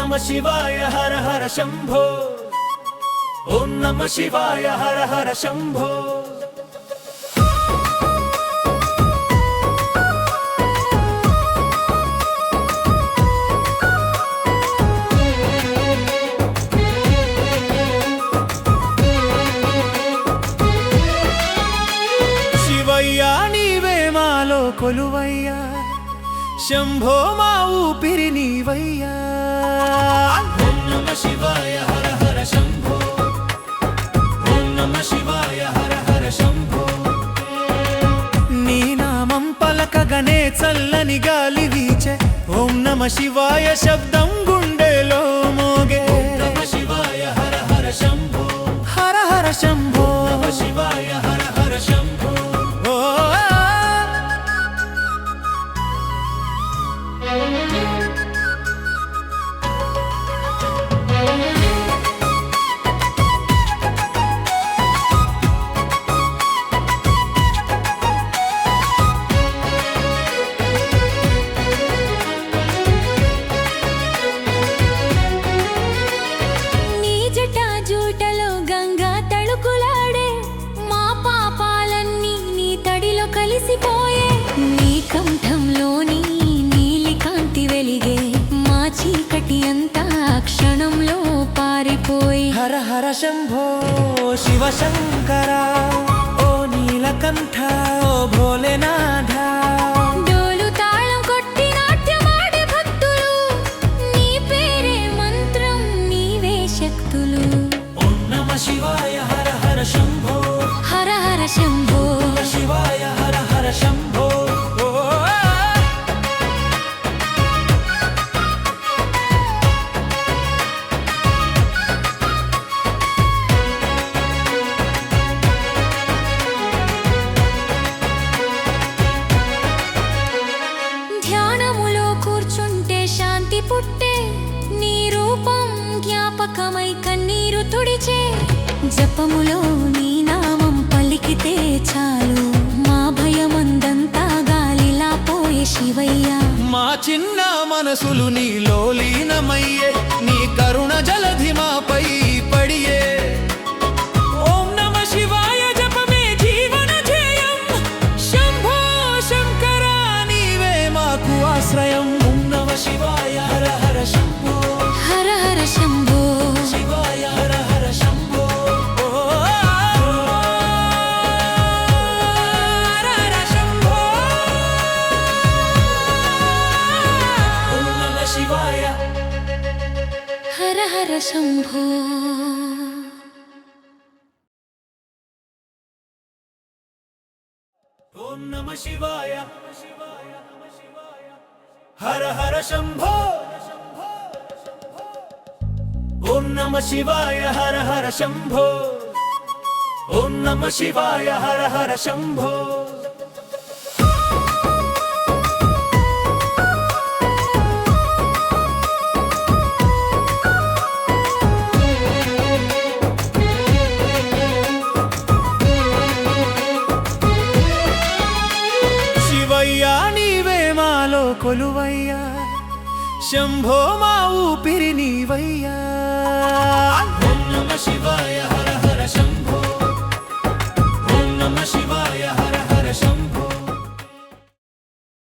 నమ శివాయ హర హర శంభో ఓం నమ శివాయ హర హర శంభో శివయ్యా నీవే మాలో కొలువయ్యా శంభో మా ఊపిరి నీవయ్యా ఓం నమ శివాయ హర హర శంభో ఓం నమ శివాయ హర హర శంభో నీ నామం పలకగనే చల్లని గాలి వీచే ఓం నమ శివాయ శబ్దం గుండెలో మోగే నమ శివాయ హర హర శంభో హర హర శంభో నమ శివాయ హర హర శంభో కలిసిపోయే నీ కంఠంలోని నీలి కాంతి వెలిగే మా చీకటి అంతా క్షణంలో పారిపోయి హర హర శంభో శివ శంకర ఓ నీలకంఠ ఓ భోలేనాథ డోలు తాళం కొట్టి నాట్యమాడే భక్తులు నీ పేరే మంత్రం నీవే శక్తులు ఓం నమ శివాయ హర హర శంభో హర హర శంభో శివాయ హర హర శంభో ధ్యానములో కూర్చుంటే శాంతి పుట్టే నీ రూపం జ్ఞాపకమై కన్నీరు తుడిచే జపములో నీ నామం పలికితే చాలు మా భయమందంతా గాలిలా పోయే శివయ్యా మా చిన్న మనసులు నీలో లీనమయ్యే నీ కరుణ జలధి మాపై పడియే ఓం నమ శివాయ జపమే జీవన ధ్యేయం శంభో శంకర నీవే మాకు ఆశ్రయం ఓం నమ శివాయ హర హర శంభో హర హర శంభో శివాయ హర హర శంభో హర హర శంభో ఓం నమ శివాయ హర హర శంభో ఓం నమ శివాయ హర హర శంభో ఓం నమ శివాయ హర హర శంభో ఓం నమ శివాయ హర హర శంభో శివయ్యా నీవే మాలో కొలువయ్యా శంభో మా ఊపిరి